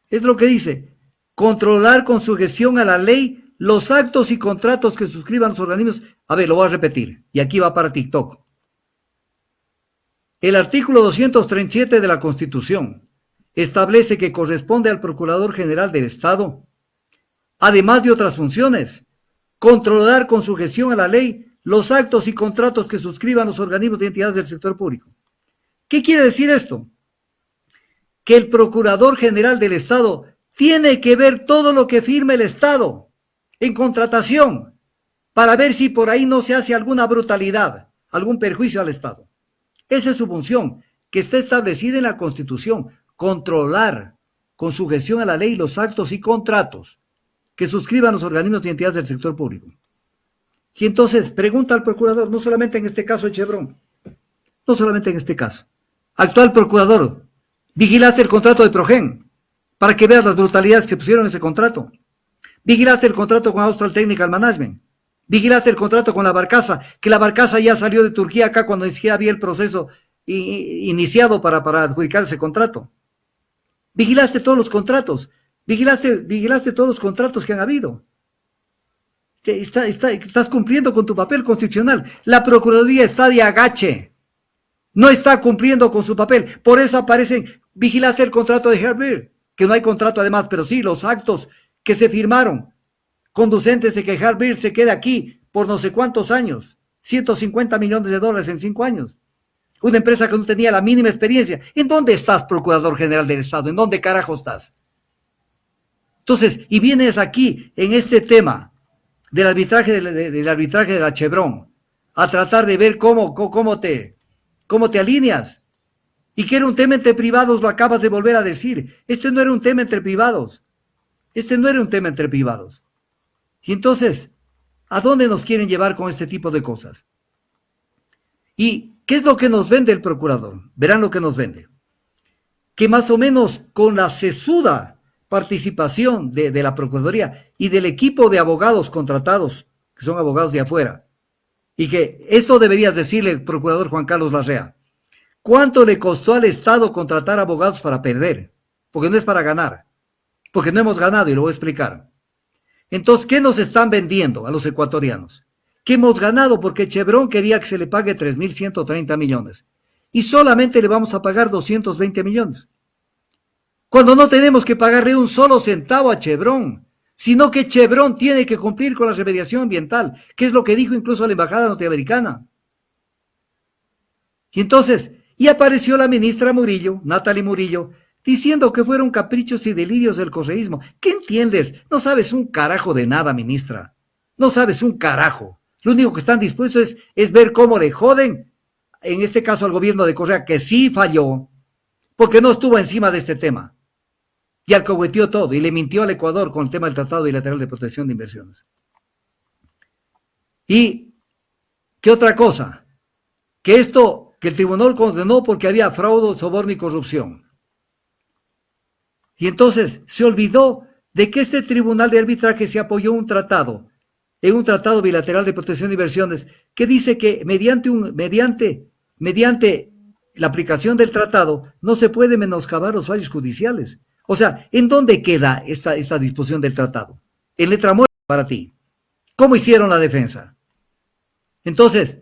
Speaker 1: Es lo que dice. Controlar con sujeción a la ley los actos y contratos que suscriban los organismos. A ver, lo voy a repetir. Y aquí va para TikTok. El artículo 237 de la Constitución establece que corresponde al Procurador General del Estado, además de otras funciones, controlar con sujeción a la ley los actos y contratos que suscriban los organismos y entidades del sector público. ¿Qué quiere decir esto? Que el Procurador General del Estado tiene que ver todo lo que firme el Estado en contratación para ver si por ahí no se hace alguna brutalidad, algún perjuicio al Estado. Esa es su función, que está establecida en la Constitución, controlar con sujeción a la ley los actos y contratos que suscriban los organismos y entidades del sector público. Y entonces pregunta al procurador, no solamente en este caso de Chevron, no solamente en este caso. Actual procurador, ¿vigilaste el contrato de Progen para que veas las brutalidades que pusieron en ese contrato? ¿Vigilaste el contrato con Austral Technical Management? ¿Vigilaste el contrato con la Barcaza? Que la Barcaza ya salió de Turquía acá cuando ni siquiera había el proceso iniciado para adjudicar ese contrato. ¿Vigilaste todos los contratos? ¿Vigilaste todos los contratos que han habido? Estás cumpliendo con tu papel constitucional. La Procuraduría está de agache. No está cumpliendo con su papel. Por eso aparecen, vigilaste el contrato de Herbert, que no hay contrato además, pero sí los actos que se firmaron, conducentes de que Herbert se quede aquí por no sé cuántos años, 150 millones de dólares en 5 años. Una empresa que no tenía la mínima experiencia. ¿En dónde estás, Procurador General del Estado? ¿En dónde carajo estás? Entonces, y vienes aquí, en este tema del arbitraje de la Chevron, a tratar de ver cómo te alineas. Y que era un tema entre privados, lo acabas de volver a decir. Este no era un tema entre privados. Este no era un tema entre privados. Y entonces, ¿a dónde nos quieren llevar con este tipo de cosas? ¿Y qué es lo que nos vende el procurador? Verán lo que nos vende. Que más o menos con la sesuda participación de la Procuraduría y del equipo de abogados contratados, que son abogados de afuera, y que esto deberías decirle, procurador Juan Carlos Larrea, ¿cuánto le costó al Estado contratar abogados para perder? Porque no es para ganar, porque no hemos ganado y lo voy a explicar. Entonces, ¿qué nos están vendiendo a los ecuatorianos? Que hemos ganado porque Chevron quería que se le pague 3.130 millones y solamente le vamos a pagar 220 millones. Cuando no tenemos que pagarle un solo centavo a Chevron, sino que Chevron tiene que cumplir con la remediación ambiental, que es lo que dijo incluso la embajada norteamericana. Y entonces, y apareció la ministra Murillo, Natalie Murillo, diciendo que fueron caprichos y delirios del correísmo. ¿Qué entiendes? No sabes un carajo de nada, ministra. No sabes un carajo. Lo único que están dispuestos es ver cómo le joden, en este caso al gobierno de Correa, que sí falló, porque no estuvo encima de este tema. Y alcahueteó todo, y le mintió al Ecuador con el tema del Tratado Bilateral de Protección de Inversiones. ¿Y qué otra cosa? Que el tribunal condenó porque había fraude, soborno y corrupción. Y entonces se olvidó de que este tribunal de arbitraje se apoyó en un tratado bilateral de protección de inversiones, que dice que mediante la aplicación del tratado no se puede menoscabar los fallos judiciales. O sea, ¿en dónde queda esta disposición del tratado? En letra muerta para ti. ¿Cómo hicieron la defensa? Entonces,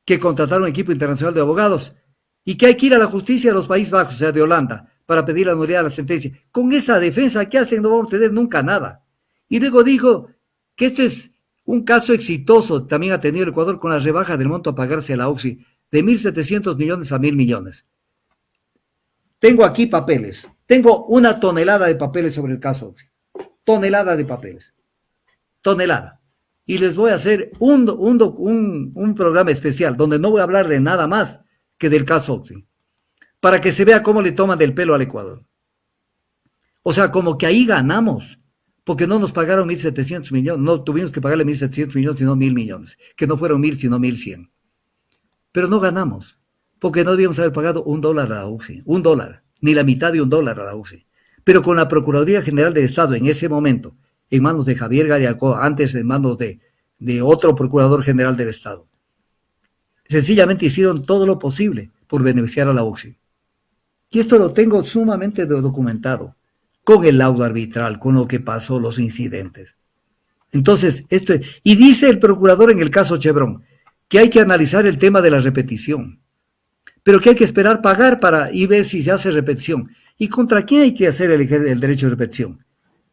Speaker 1: que contrataron un equipo internacional de abogados y que hay que ir a la justicia de los Países Bajos, o sea, de Holanda, para pedir la nulidad de la sentencia. Con esa defensa que hacen no vamos a tener nunca nada. Y luego dijo que este es un caso exitoso, también ha tenido el Ecuador con la rebaja del monto a pagarse a la OXI de 1.700 millones a 1.000 millones. Tengo aquí papeles. Tengo una tonelada de papeles sobre el caso OXI. Tonelada de papeles. Tonelada. Y les voy a hacer un programa especial donde no voy a hablar de nada más que del caso OXI, para que se vea cómo le toman del pelo al Ecuador. O sea, como que ahí ganamos, porque no nos pagaron 1.700 millones, no tuvimos que pagarle 1.700 millones, sino 1.000 millones, que no fueron 1.000, sino 1.100. Pero no ganamos, porque no debíamos haber pagado $1 a la UCI, $1, ni la mitad de $1 a la UCI. Pero con la Procuraduría General del Estado en ese momento, en manos de Javier Garialcó, antes en manos de otro Procurador General del Estado, sencillamente hicieron todo lo posible por beneficiar a la UCI. Y esto lo tengo sumamente documentado, con el laudo arbitral, con lo que pasó, los incidentes. Entonces, y dice el procurador en el caso Chevron, que hay que analizar el tema de la repetición, pero que hay que esperar pagar y ver si se hace repetición. ¿Y contra quién hay que hacer el derecho de repetición?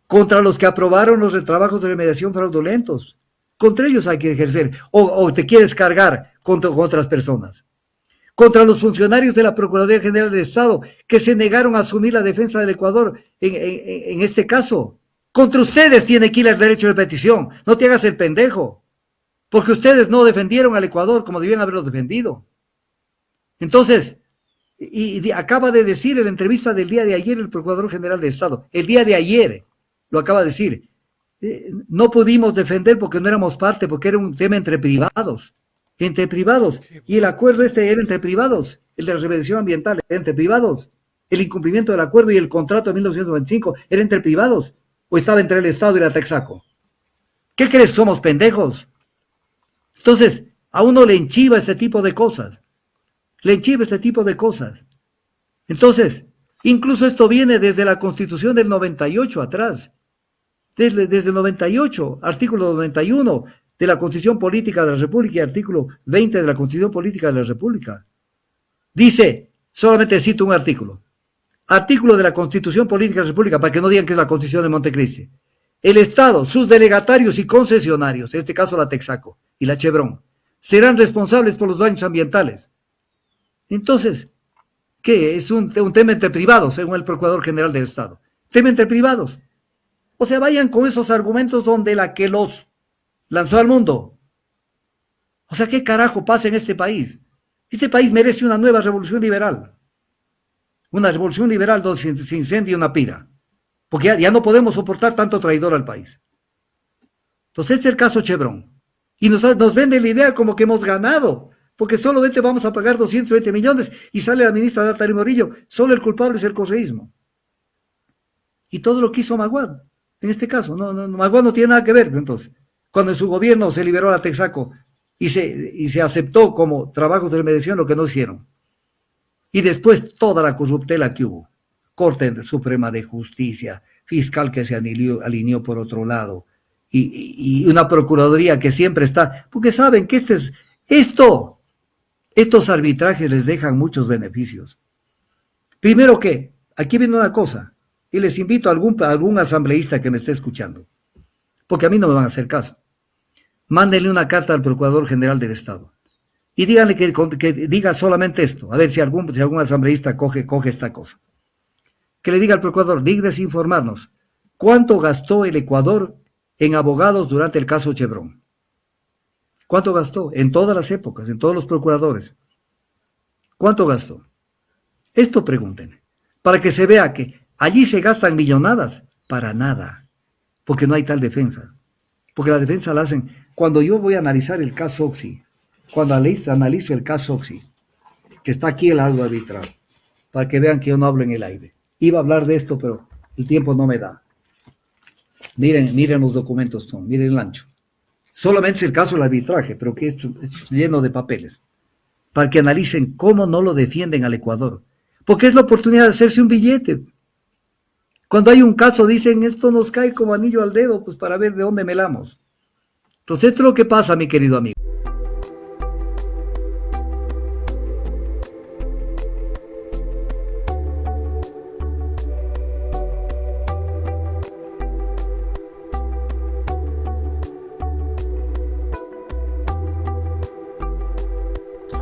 Speaker 1: Contra los que aprobaron los trabajos de remediación fraudulentos. Contra ellos hay que ejercer, o te quieres cargar contra otras personas. Contra los funcionarios de la Procuraduría General del Estado que se negaron a asumir la defensa del Ecuador en este caso. Contra ustedes tiene que ir el derecho de petición. No te hagas el pendejo, porque ustedes no defendieron al Ecuador como debían haberlo defendido. Entonces, acaba de decir en la entrevista del día de ayer el Procurador General del Estado, el día de ayer lo acaba de decir, no pudimos defender porque no éramos parte, porque era un tema entre privados, y el acuerdo era entre privados, el de la remediación ambiental era entre privados, el incumplimiento del acuerdo y el contrato de 1995 era entre privados, o estaba entre el Estado y la Texaco. ¿Qué crees? ¿Somos pendejos? Entonces, a uno le enchiva este tipo de cosas, Entonces, incluso esto viene desde la Constitución del 98 atrás, desde el 98, artículo 91 de la Constitución Política de la República y artículo 20 de la Constitución Política de la República. Dice, solamente cito un artículo de la Constitución Política de la República, para que no digan que es la Constitución de Montecristi. El Estado, sus delegatarios y concesionarios, en este caso la Texaco y la Chevron, serán responsables por los daños ambientales. Entonces, ¿qué? Es un tema entre privados, según el Procurador General del Estado. Tema entre privados. O sea, vayan con esos argumentos donde la que los lanzó al mundo. O sea, ¿qué carajo pasa en este país? Este país merece una nueva revolución liberal. Una revolución liberal donde se incendie una pira. Porque ya no podemos soportar tanto traidor al país. Entonces, este es el caso Chevron. Y nos vende la idea como que hemos ganado, porque solamente vamos a pagar 220 millones y sale la ministra Natalia Morillo, solo el culpable es el correísmo. Y todo lo que hizo Maguad, en este caso, Maguad no tiene nada que ver, entonces. Cuando en su gobierno se liberó a Texaco y se aceptó como trabajos de remediación lo que no hicieron. Y después toda la corruptela que hubo. Corte Suprema de Justicia, fiscal que se alineó por otro lado, y una procuraduría que siempre está, porque saben que estos arbitrajes les dejan muchos beneficios. Primero que, aquí viene una cosa, y les invito a algún asambleísta que me esté escuchando, porque a mí no me van a hacer caso. Mándenle una carta al Procurador General del Estado y díganle que diga solamente esto, a ver si algún asambleísta coge esta cosa. Que le diga al Procurador, dígnese informarnos, ¿cuánto gastó el Ecuador en abogados durante el caso Chevron? ¿Cuánto gastó? En todas las épocas, en todos los procuradores. ¿Cuánto gastó? Esto pregunten, para que se vea que allí se gastan millonadas para nada, porque no hay tal defensa. Porque la defensa la hacen cuando yo voy a analizar el caso Oxy, cuando analizo el caso Oxy, que está aquí el algo arbitral, para que vean que yo no hablo en el aire. Iba a hablar de esto, pero el tiempo no me da. Miren los documentos, miren el ancho. Solamente es el caso del arbitraje, pero que es lleno de papeles, para que analicen cómo no lo defienden al Ecuador. Porque es la oportunidad de hacerse un billete. Cuando hay un caso dicen, esto nos cae como anillo al dedo, pues para ver de dónde melamos. Entonces esto es lo que pasa, mi querido amigo.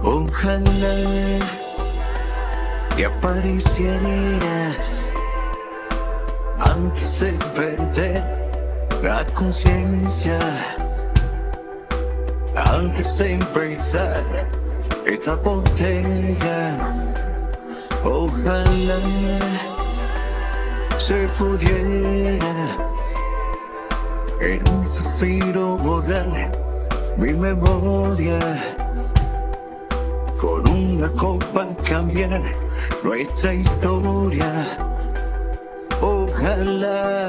Speaker 2: Ojalá y aparecieras antes de perder la conciencia, antes de empezar esta botella. Ojalá se pudiera en un suspiro borrar mi memoria, con una copa cambiar nuestra historia. Ojalá.